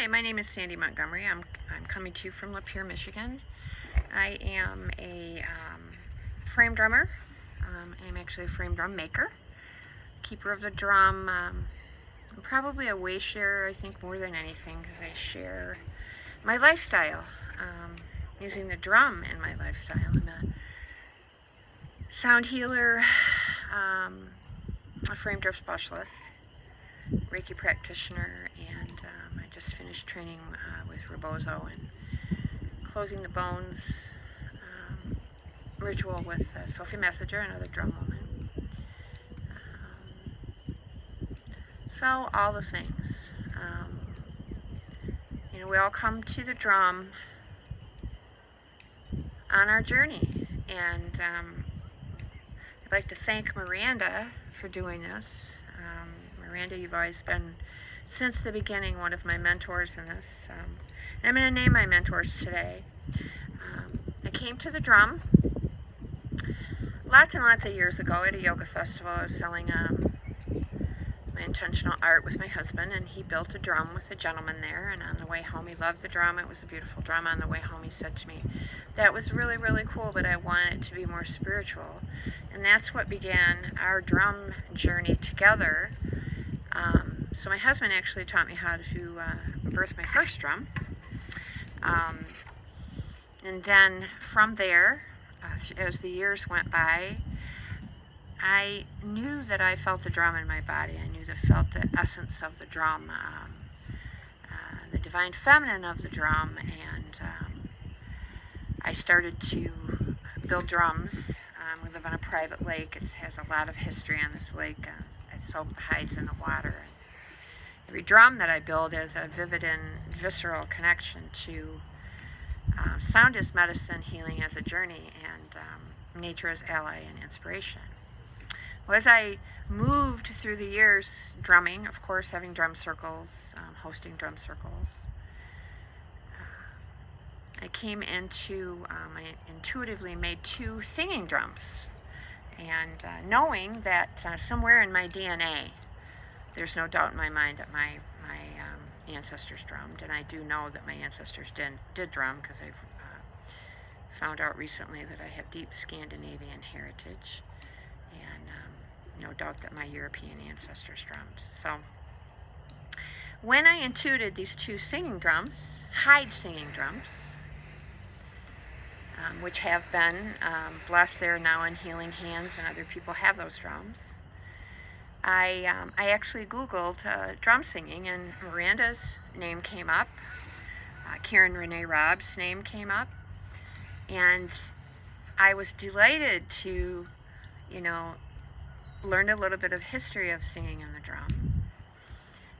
Hi, my name is Sandy Montgomery. I'm coming to you from Lapeer, Michigan. I am a frame drummer. I'm actually a frame drum maker, keeper of the drum. I'm probably a way sharer, I think, more than anything, because I share my lifestyle, using the drum in my lifestyle. I'm a sound healer, a frame drum specialist, Reiki practitioner, and I just finished training with Rebozo and closing the bones ritual with Sophie Messenger, another drum woman. So all the things. We all come to the drum on our journey, and I'd like to thank Miranda for doing this. Miranda, you've always been, since the beginning, one of my mentors in this. And I'm going to name my mentors today. I came to the drum lots and lots of years ago at a yoga festival. I was selling my intentional art with my husband, and he built a drum with a gentleman there, and on the way home, he loved the drum. It was a beautiful drum. On the way home, he said to me, "That was really, really cool, but I want it to be more spiritual." And that's what began our drum journey together. So my husband actually taught me how to birth my first drum. And then from there, as the years went by, I knew that I felt the drum in my body. I felt the essence of the drum, the divine feminine of the drum, and I started to build drums. We live on a private lake. It has a lot of history on this lake. I soak the hides in the water. Every drum that I build has a vivid and visceral connection to sound as medicine, healing as a journey, and nature as ally and inspiration. Well, as I moved through the years drumming, of course, having drum circles, hosting drum circles, I came into, I intuitively made 2 singing drums. And knowing that somewhere in my DNA, there's no doubt in my mind that my ancestors drummed, and I do know that my ancestors did drum, because I've found out recently that I have deep Scandinavian heritage, and no doubt that my European ancestors drummed. So when I intuited these 2 singing drums, hide singing drums, which have been blessed, they're now in healing hands, and other people have those drums. I actually Googled drum singing, and Miranda's name came up. Karen Renee Robb's name came up, and I was delighted to, learn a little bit of history of singing on the drum.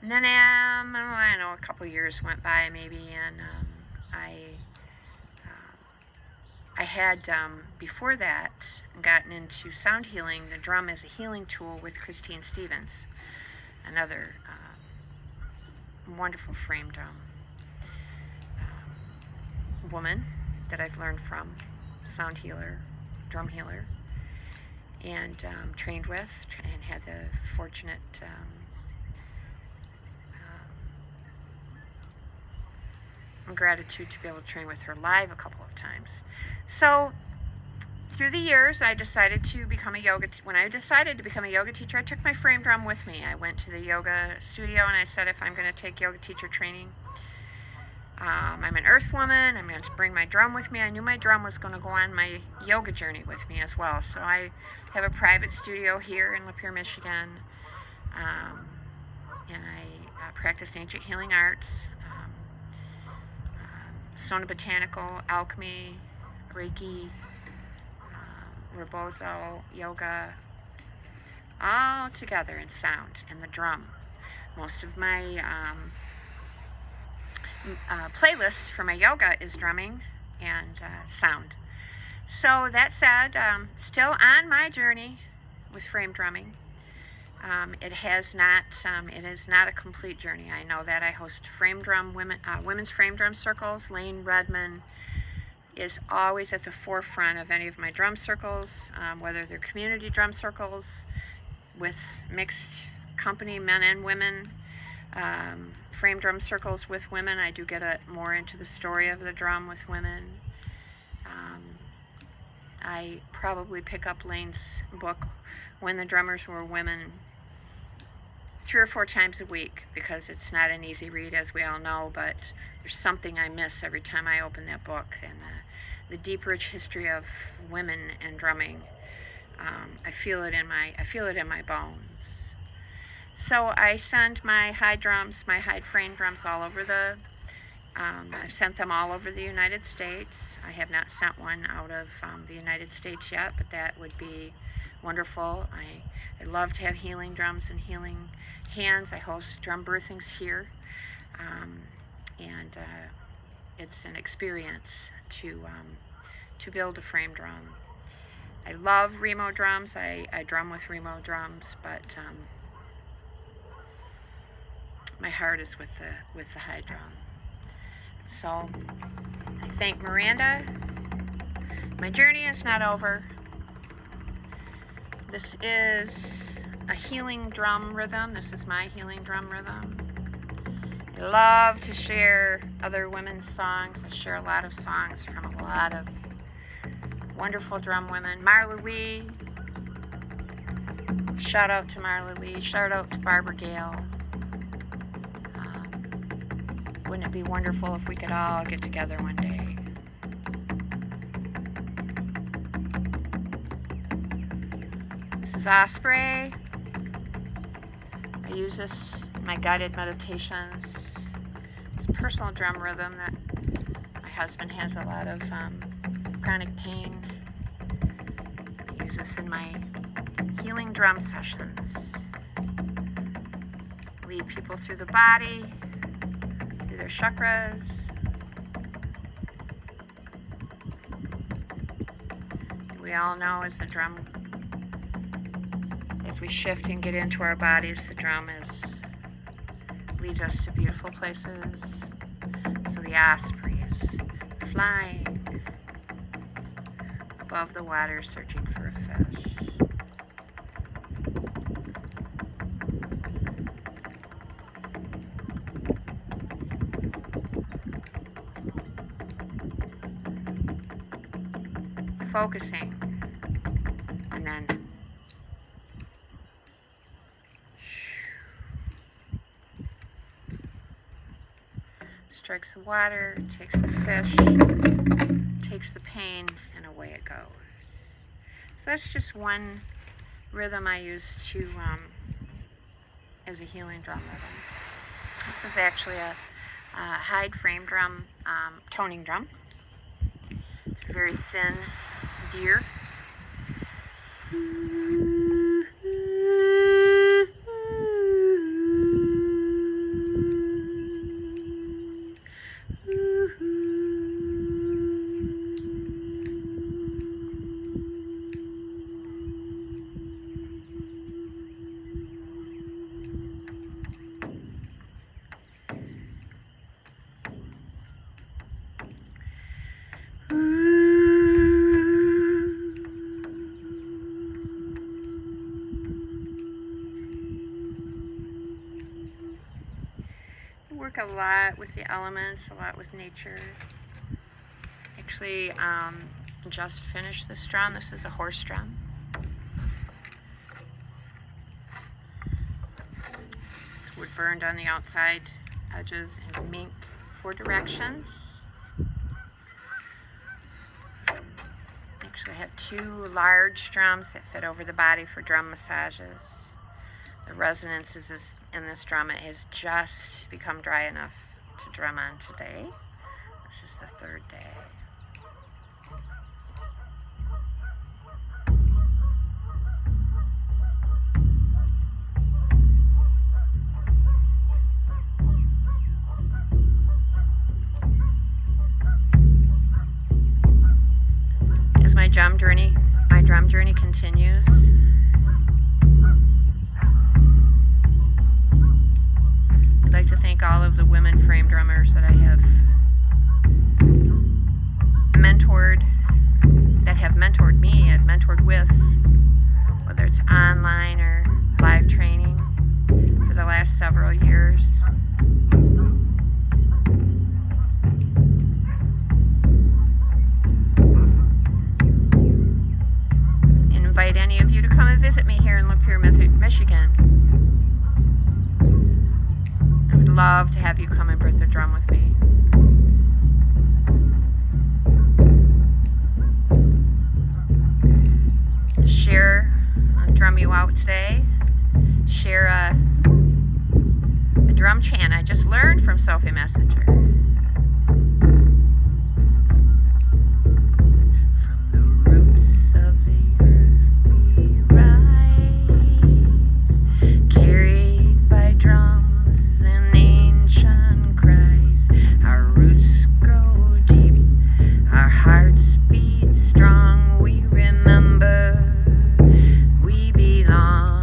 And then, I know, a couple years went by maybe, and I had, before that, gotten into sound healing, the drum as a healing tool with Christine Stevens, another wonderful frame drum woman that I've learned from, sound healer, drum healer, and trained with, and had the fortunate gratitude to be able to train with her live a couple of times. So through the years, I decided to become a yoga. When I decided to become a yoga teacher, I took my frame drum with me. I went to the yoga studio, and I said, if I'm going to take yoga teacher training, I'm an earth woman, I'm going to bring my drum with me. I knew my drum was going to go on my yoga journey with me as well. So I have a private studio here in Lapeer, Michigan, and I practice ancient healing arts, sonobotanical, alchemy, Reiki, Rebozo, yoga, all together in sound and the drum. Most of my playlist for my yoga is drumming and sound. So that said, still on my journey with frame drumming. It is not a complete journey. I know that. I host women's frame drum circles. Lane Redman is always at the forefront of any of my drum circles, whether they're community drum circles with mixed company, men and women, frame drum circles with women. I do get more into the story of the drum with women. I probably pick up Lane's book, When the Drummers Were Women, 3 or 4 times a week, because it's not an easy read, as we all know, but there's something I miss every time I open that book, and the deep, rich history of women and drumming. I feel it in my bones. So I send my hide drums, my hide frame drums all over I've sent them all over the United States. I have not sent one out of the United States yet, but that would be wonderful. I love to have healing drums and healing hands. I host drum birthings here, and it's an experience to build a frame drum. I love Remo drums. I drum with Remo drums, but my heart is with the hide drum. So I thank Miranda. My journey is not over. This is a healing drum rhythm. This is my healing drum rhythm. I love to share other women's songs. I share a lot of songs from a lot of wonderful drum women. Marla Lee. Shout out to Marla Lee. Shout out to Barbara Gale. Wouldn't it be wonderful if we could all get together one day? This is Osprey. I use this in my guided meditations. It's a personal drum rhythm that my husband has a lot of chronic pain. I use this in my healing drum sessions. Lead people through the body, through their chakras. We all know as we shift and get into our bodies, the drum leads us to beautiful places. So the osprey is flying above the water, searching for a fish. Focusing, and then strikes the water, takes the fish, takes the pain, and away it goes. So that's just one rhythm I use as a healing drum rhythm. This is actually a hide frame drum, toning drum. It's a very thin deer. Work a lot with the elements, a lot with nature. Actually, just finished this drum. This is a horse drum. It's wood burned on the outside edges and mink 4 directions. Actually, I have 2 large drums that fit over the body for drum massages. The resonance in this drum has just become dry enough to drum on today. This is the 3rd day. As my drum journey continues, I'd like to thank all of the women frame drummers that I have mentored, that have mentored me, I've mentored with, whether it's online or live training for the last last several years. Invite any of you to come and visit me here in Lapeer, Michigan. I would love to have you come and birth the drum with me. To share, I'll drum you out today. Share a drum chant I just learned from Sophie Messenger. From the roots of the earth we rise, carried by drums and ancient cries. Our roots grow deep, our hearts beat strong. We remember we belong.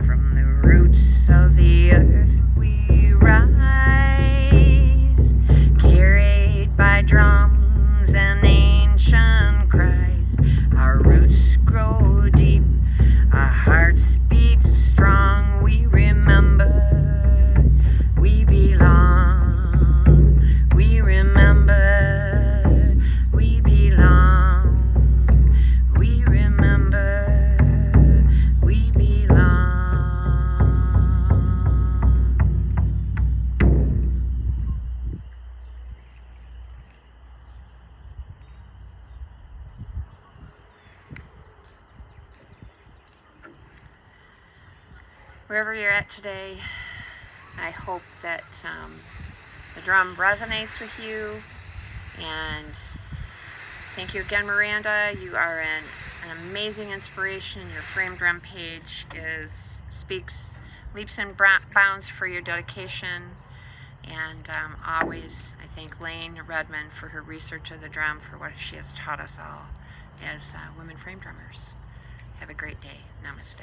From the roots of the earth we rise, carried by drums and ancient cries. Our roots grow deep, our hearts beat strong. We remember we belong. We remember we belong. We remember we belong. Wherever you're at today, I hope that the drum resonates with you. And thank you again, Miranda. You are an amazing inspiration. Your frame drum page speaks leaps and bounds for your dedication. And always, I thank Lane Redmond for her research of the drum, for what she has taught us all as women frame drummers. Have a great day. Namaste.